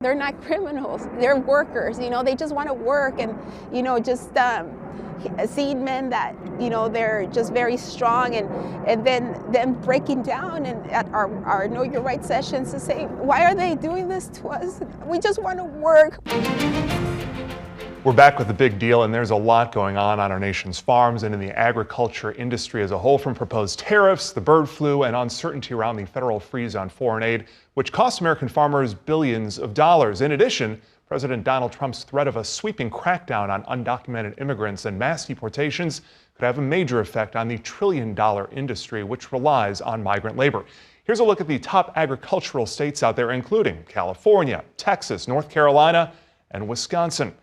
They're not criminals. They're workers. They just want to work and, just seeing men that, they're just very strong and then them breaking down and at our Know Your Rights sessions to say, why are they doing this to us? We just want to work. We're back with the big deal, and there's a lot going on our nation's farms and in the agriculture industry as a whole, from proposed tariffs, the bird flu, and uncertainty around the federal freeze on foreign aid, which costs American farmers billions of dollars. In addition, President Donald Trump's threat of a sweeping crackdown on undocumented immigrants and mass deportations could have a major effect on the trillion-dollar industry, which relies on migrant labor. Here's a look at the top agricultural states out there, including California, Texas, North Carolina, and Wisconsin.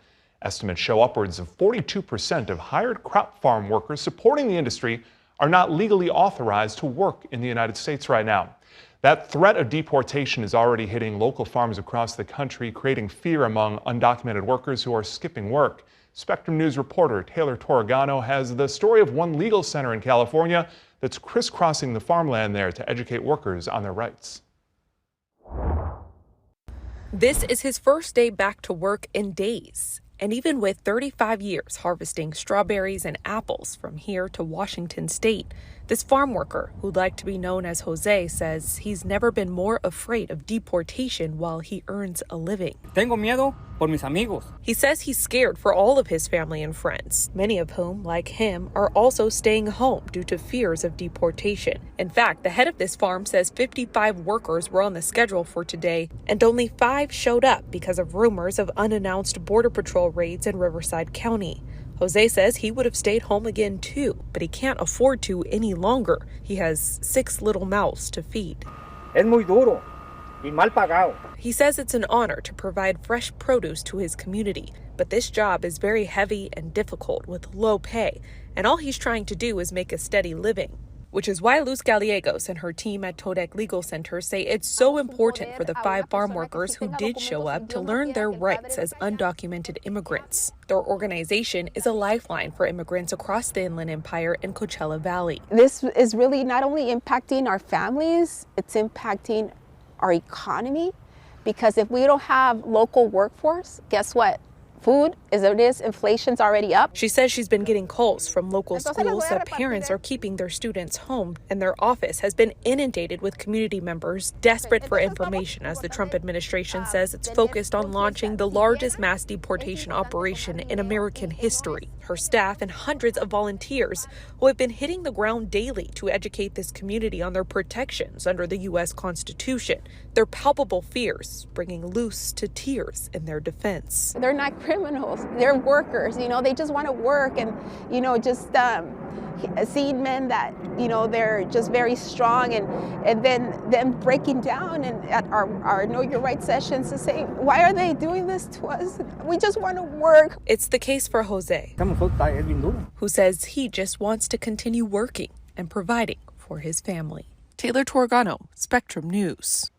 Estimates show upwards of 42% of hired crop farm workers supporting the industry are not legally authorized to work in the United States right now. That threat of deportation is already hitting local farms across the country, creating fear among undocumented workers who are skipping work. Spectrum News reporter Taylor Torregano has the story of one legal center in California that's crisscrossing the farmland there to educate workers on their rights. This is his first day back to work in days. And even with 35 years harvesting strawberries and apples from here to Washington state, this farm worker, who'd like to be known as Jose, says he's never been more afraid of deportation while he earns a living. Tengo miedo por mis amigos. He says he's scared for all of his family and friends, many of whom, like him, are also staying home due to fears of deportation. In fact, the head of this farm says 55 workers were on the schedule for today, and only 5 showed up because of rumors of unannounced Border Patrol raids in Riverside County. Jose says he would have stayed home again too, but he can't afford to any longer. He has 6 little mouths to feed. Es muy duro y mal pagado. He says it's an honor to provide fresh produce to his community, but this job is very heavy and difficult with low pay, and all he's trying to do is make a steady living. Which is why Luz Gallegos and her team at Todec Legal Center say it's so important for the 5 farm workers who did show up to learn their rights as undocumented immigrants. Their organization is a lifeline for immigrants across the Inland Empire and Coachella Valley. This is really not only impacting our families, it's impacting our economy, because if we don't have local workforce, guess what? Food, as it is, inflation's already up. She says she's been getting calls from local schools that parents are keeping their students home, and their office has been inundated with community members desperate for information as the Trump administration says it's focused on launching the largest mass deportation operation in American history. Her staff and hundreds of volunteers who have been hitting the ground daily to educate this community on their protections under the U.S. Constitution. Their palpable fears bringing Luz to tears in their defense. They're not criminals. They're workers. They just want to work and, just seeing men that, they're just very strong and then them breaking down and at our Know Your Rights sessions to say, why are they doing this to us? We just want to work. It's the case for Jose, who says he just wants to continue working and providing for his family. Taylor Torregano, Spectrum News.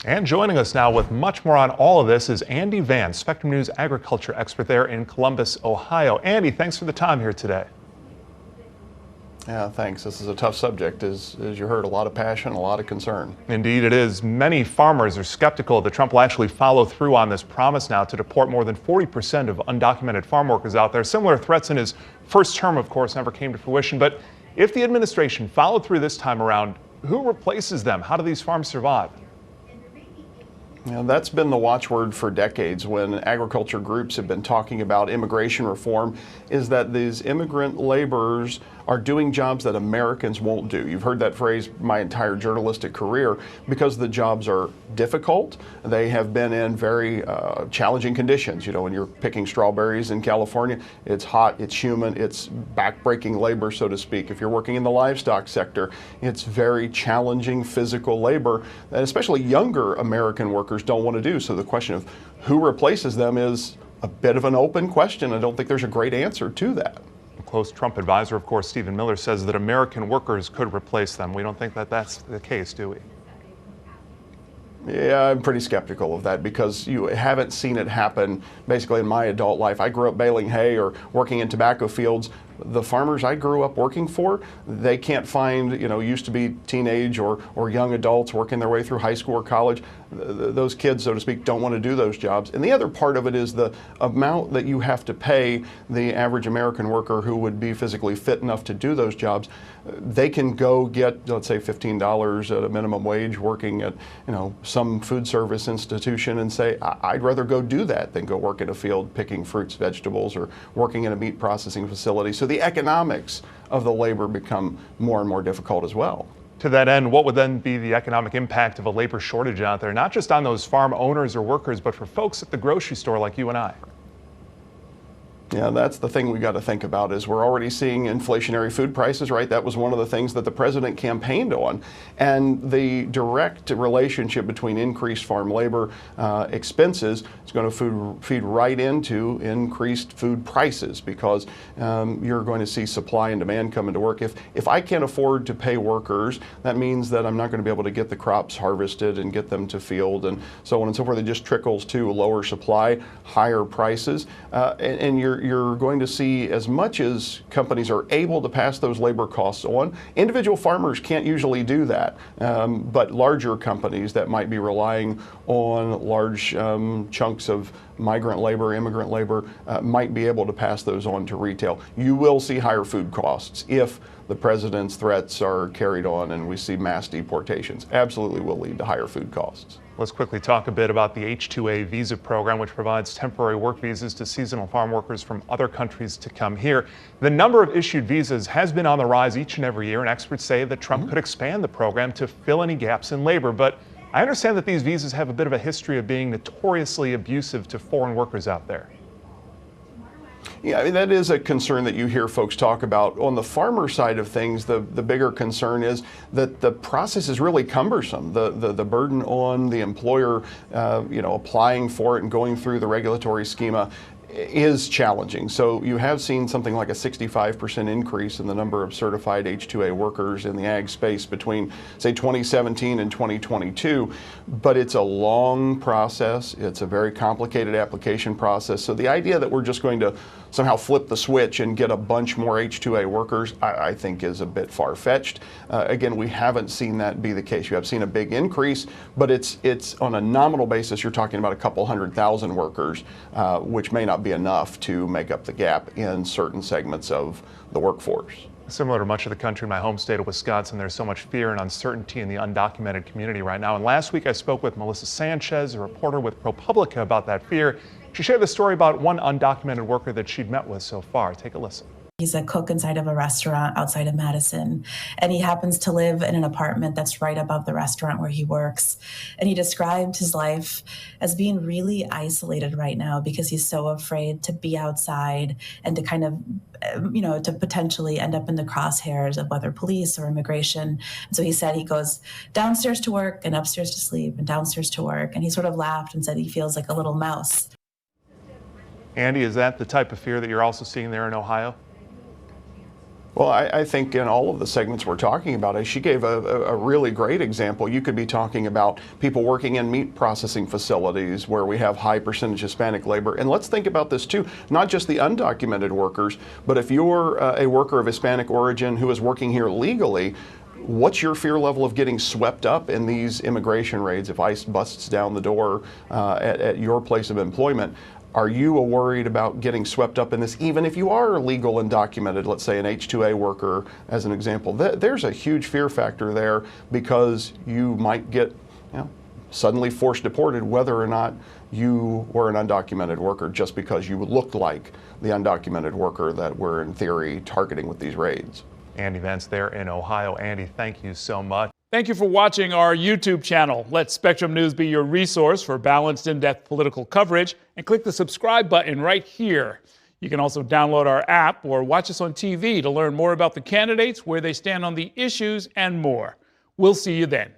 And joining us now with much more on all of this is Andy Vance, Spectrum News agriculture expert there in Columbus, Ohio. Andy, thanks for the time here today. Yeah, thanks. This is a tough subject. As you heard, a lot of passion, a lot of concern. Indeed it is. Many farmers are skeptical that Trump will actually follow through on this promise now to deport more than 40% of undocumented farm workers out there. Similar threats in his first term, of course, never came to fruition. But if the administration followed through this time around, who replaces them? How do these farms survive? That's been the watchword for decades when agriculture groups have been talking about immigration reform, is that these immigrant laborers are doing jobs that Americans won't do. You've heard that phrase my entire journalistic career because the jobs are difficult. They have been in very challenging conditions. When you're picking strawberries in California, it's hot, it's humid, it's backbreaking labor, so to speak. If you're working in the livestock sector, it's very challenging physical labor that especially younger American workers don't want to do. So the question of who replaces them is a bit of an open question. I don't think there's a great answer to that. Close Trump advisor, of course, Stephen Miller, says that American workers could replace them. We don't think that that's the case, do we? Yeah, I'm pretty skeptical of that because you haven't seen it happen basically in my adult life. I grew up baling hay or working in tobacco fields. The farmers I grew up working for, they can't find, used to be teenage or young adults working their way through high school or college. Those kids, so to speak, don't want to do those jobs. And the other part of it is the amount that you have to pay the average American worker who would be physically fit enough to do those jobs. They can go get, let's say, $15 at a minimum wage working at, some food service institution and say, I'd rather go do that than go work in a field picking fruits, vegetables, or working in a meat processing facility. So the economics of the labor become more and more difficult as well. To that end, what would then be the economic impact of a labor shortage out there, not just on those farm owners or workers, but for folks at the grocery store like you and I? Yeah, that's the thing we got to think about is we're already seeing inflationary food prices, right? That was one of the things that the president campaigned on. And the direct relationship between increased farm labor expenses is going to feed right into increased food prices because you're going to see supply and demand come into work. If I can't afford to pay workers, that means that I'm not going to be able to get the crops harvested and get them to field and so on and so forth. It just trickles to lower supply, higher prices, and you're going to see, as much as companies are able to pass those labor costs on, individual farmers can't usually do that. But larger companies that might be relying on large chunks of migrant labor, immigrant labor, might be able to pass those on to retail. You will see higher food costs if the president's threats are carried on and we see mass deportations. Absolutely will lead to higher food costs. Let's quickly talk a bit about the H-2A visa program, which provides temporary work visas to seasonal farm workers from other countries to come here. The number of issued visas has been on the rise each and every year, and experts say that Trump could expand the program to fill any gaps in labor. But I understand that these visas have a bit of a history of being notoriously abusive to foreign workers out there. Yeah, I mean, that is a concern that you hear folks talk about. On the farmer side of things, the bigger concern is that the process is really cumbersome. The burden on the employer, applying for it and going through the regulatory schema is challenging. So you have seen something like a 65% increase in the number of certified H-2A workers in the ag space between, say, 2017 and 2022. But it's a long process. It's a very complicated application process. So the idea that we're just going to somehow flip the switch and get a bunch more H-2A workers, I think is a bit far-fetched. Again, we haven't seen that be the case. You have seen a big increase, but it's on a nominal basis, you're talking about a couple 100,000 workers, which may not be enough to make up the gap in certain segments of the workforce. Similar to much of the country, in my home state of Wisconsin, there's so much fear and uncertainty in the undocumented community right now. And last week I spoke with Melissa Sanchez, a reporter with ProPublica, about that fear. She shared the story about one undocumented worker that she'd met with so far. Take a listen. He's a cook inside of a restaurant outside of Madison, and he happens to live in an apartment that's right above the restaurant where he works. And he described his life as being really isolated right now because he's so afraid to be outside and to kind of, to potentially end up in the crosshairs of whether police or immigration. And so he said he goes downstairs to work and upstairs to sleep and downstairs to work. And he sort of laughed and said he feels like a little mouse. Andy, is that the type of fear that you're also seeing there in Ohio? Well, I think in all of the segments we're talking about, she gave a really great example. You could be talking about people working in meat processing facilities where we have high percentage Hispanic labor. And let's think about this too, not just the undocumented workers, but if you're a worker of Hispanic origin who is working here legally, what's your fear level of getting swept up in these immigration raids if ICE busts down the door at your place of employment? Are you worried about getting swept up in this, even if you are legal and documented, let's say an H-2A worker as an example? There's a huge fear factor there because you might get suddenly forced deported whether or not you were an undocumented worker just because you looked like the undocumented worker that we're in theory targeting with these raids. Andy Vance there in Ohio. Andy, thank you so much. Thank you for watching our YouTube channel. Let Spectrum News be your resource for balanced, in-depth political coverage, and click the subscribe button right here. You can also download our app or watch us on TV to learn more about the candidates, where they stand on the issues, and more. We'll see you then.